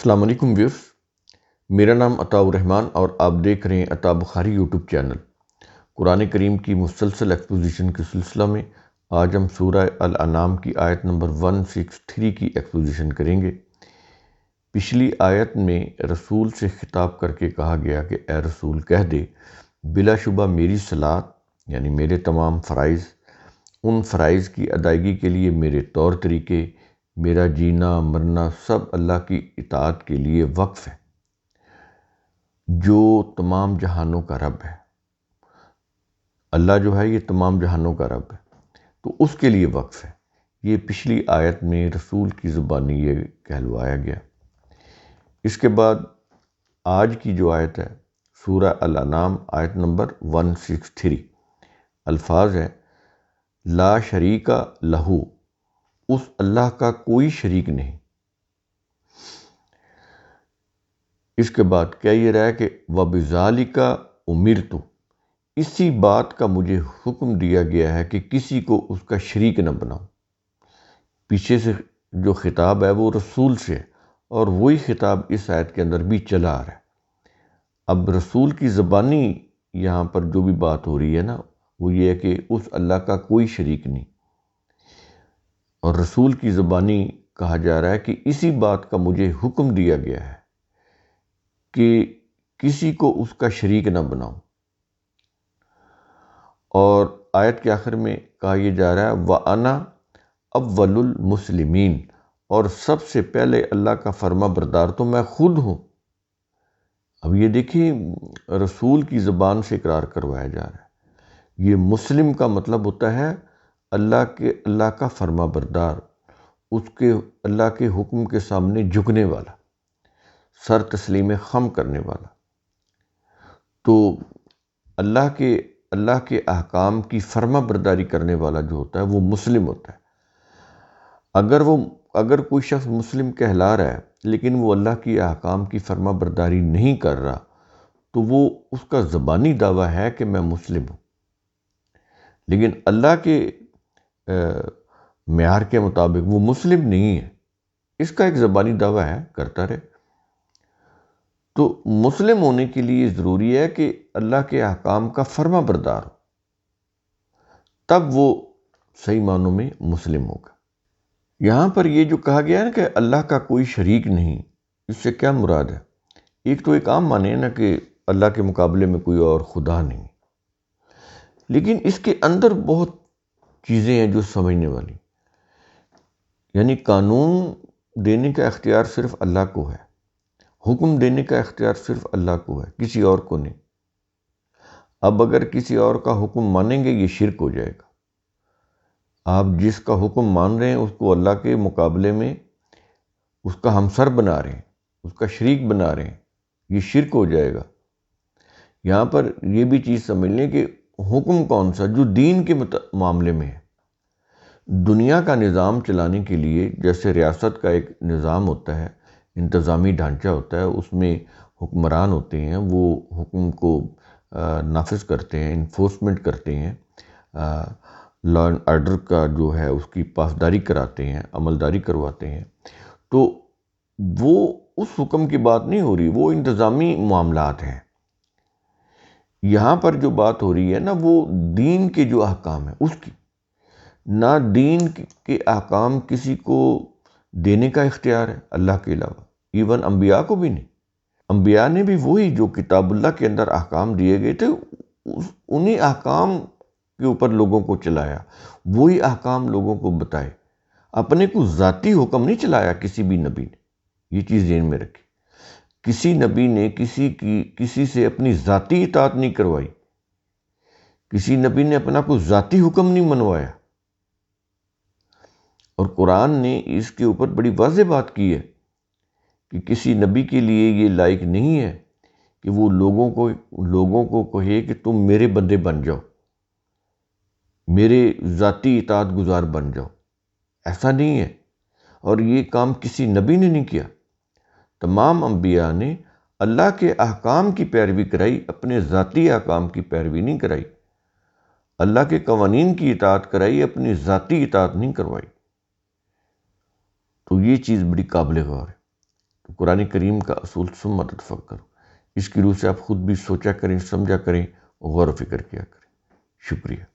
السلام علیکم ویورز، میرا نام عطاء الرحمن اور آپ دیکھ رہے ہیں عطاء بخاری یوٹیوب چینل۔ قرآن کریم کی مسلسل ایکسپوزیشن کے سلسلہ میں آج ہم سورہ الانعام کی آیت نمبر 163 کی ایکسپوزیشن کریں گے۔ پچھلی آیت میں رسول سے خطاب کر کے کہا گیا کہ اے رسول کہہ دے، بلا شبہ میری صلاۃ یعنی میرے تمام فرائض، ان فرائض کی ادائیگی کے لیے میرے طور طریقے، میرا جینا مرنا سب اللہ کی اطاعت کے لیے وقف ہے، جو تمام جہانوں کا رب ہے۔ اللہ جو ہے یہ تمام جہانوں کا رب ہے، تو اس کے لیے وقف ہے۔ یہ پچھلی آیت میں رسول کی زبانی یہ کہلوایا گیا۔ اس کے بعد آج کی جو آیت ہے سورہ الانعام آیت نمبر 163، الفاظ ہیں لا شریک لہو، اس اللہ کا کوئی شریک نہیں۔ اس کے بعد کیا یہ رہا ہے کہ وَبِذَالِکَ أُمِرْتُ، اسی بات کا مجھے حکم دیا گیا ہے کہ کسی کو اس کا شریک نہ بناؤ۔ پیچھے سے جو خطاب ہے وہ رسول سے ہے، اور وہی خطاب اس آیت کے اندر بھی چلا آ رہا ہے۔ اب رسول کی زبانی یہاں پر جو بھی بات ہو رہی ہے نا، وہ یہ ہے کہ اس اللہ کا کوئی شریک نہیں، اور رسول کی زبانی کہا جا رہا ہے کہ اسی بات کا مجھے حکم دیا گیا ہے کہ کسی کو اس کا شریک نہ بناؤ۔ اور آیت کے آخر میں کہا یہ جا رہا ہے وَأَنَا أَوَّلُ الْمُسْلِمِينَ، اور سب سے پہلے اللہ کا فرما بردار تو میں خود ہوں۔ اب یہ دیکھیں رسول کی زبان سے اقرار کروایا جا رہا ہے۔ یہ مسلم کا مطلب ہوتا ہے اللہ کا فرما بردار، اس کے اللہ کے حکم کے سامنے جھکنے والا، سر تسلیم خم کرنے والا۔ تو اللہ کے احکام کی فرما برداری کرنے والا جو ہوتا ہے وہ مسلم ہوتا ہے۔ اگر کوئی شخص مسلم کہلا رہا ہے لیکن وہ اللہ کی احکام کی فرما برداری نہیں کر رہا، تو وہ اس کا زبانی دعویٰ ہے کہ میں مسلم ہوں، لیکن اللہ کے معیار کے مطابق وہ مسلم نہیں ہے۔ اس کا ایک زبانی دعویٰ ہے، کرتا رہے۔ تو مسلم ہونے کے لیے ضروری ہے کہ اللہ کے احکام کا فرما بردار ہو، تب وہ صحیح معنوں میں مسلم ہوگا۔ یہاں پر یہ جو کہا گیا ہے نا کہ اللہ کا کوئی شریک نہیں، اس سے کیا مراد ہے؟ ایک تو ایک عام معنی ہے نا کہ اللہ کے مقابلے میں کوئی اور خدا نہیں، لیکن اس کے اندر بہت چیزیں ہیں جو سمجھنے والی۔ یعنی قانون دینے کا اختیار صرف اللہ کو ہے، حکم دینے کا اختیار صرف اللہ کو ہے، کسی اور کو نہیں۔ اب اگر کسی اور کا حکم مانیں گے یہ شرک ہو جائے گا۔ آپ جس کا حکم مان رہے ہیں اس کو اللہ کے مقابلے میں اس کا ہمسر بنا رہے ہیں، اس کا شریک بنا رہے ہیں، یہ شرک ہو جائے گا۔ یہاں پر یہ بھی چیز سمجھ لیں کہ حکم کون سا جو دین کے معاملے میں ہے۔ دنیا کا نظام چلانے کے لیے جیسے ریاست کا ایک نظام ہوتا ہے، انتظامی ڈھانچہ ہوتا ہے، اس میں حکمران ہوتے ہیں، وہ حکم کو نافذ کرتے ہیں، انفورسمنٹ کرتے ہیں، لا اینڈ آرڈر کا جو ہے اس کی پاسداری کراتے ہیں، عملداری کرواتے ہیں۔ تو وہ اس حکم کی بات نہیں ہو رہی، وہ انتظامی معاملات ہیں۔ یہاں پر جو بات ہو رہی ہے نا وہ دین کے جو احکام ہیں اس کی، نہ دین کے احکام کسی کو دینے کا اختیار ہے اللہ کے علاوہ، ایون انبیاء کو بھی نہیں۔ انبیاء نے بھی وہی جو کتاب اللہ کے اندر احکام دیے گئے تھے انہی احکام کے اوپر لوگوں کو چلایا، وہی احکام لوگوں کو بتائے۔ اپنے کو ذاتی حکم نہیں چلایا کسی بھی نبی نے، یہ چیز ذہن میں رکھی۔ کسی نبی نے کسی سے اپنی ذاتی اطاعت نہیں کروائی، کسی نبی نے اپنا کوئی ذاتی حکم نہیں منوایا۔ اور قرآن نے اس کے اوپر بڑی واضح بات کی ہے کہ کسی نبی کے لیے یہ لائق نہیں ہے کہ وہ لوگوں کو کہے کہ تم میرے بندے بن جاؤ، میرے ذاتی اطاعت گزار بن جاؤ۔ ایسا نہیں ہے، اور یہ کام کسی نبی نے نہیں کیا۔ تمام انبیاء نے اللہ کے احکام کی پیروی کرائی، اپنے ذاتی احکام کی پیروی نہیں کرائی۔ اللہ کے قوانین کی اطاعت کرائی، اپنی ذاتی اطاعت نہیں کروائی۔ تو یہ چیز بڑی قابل غور ہے۔ قرآن کریم کا اصول ثم تفکروا، اس کی روح سے آپ خود بھی سوچا کریں، سمجھا کریں، غور و فکر کیا کریں۔ شکریہ۔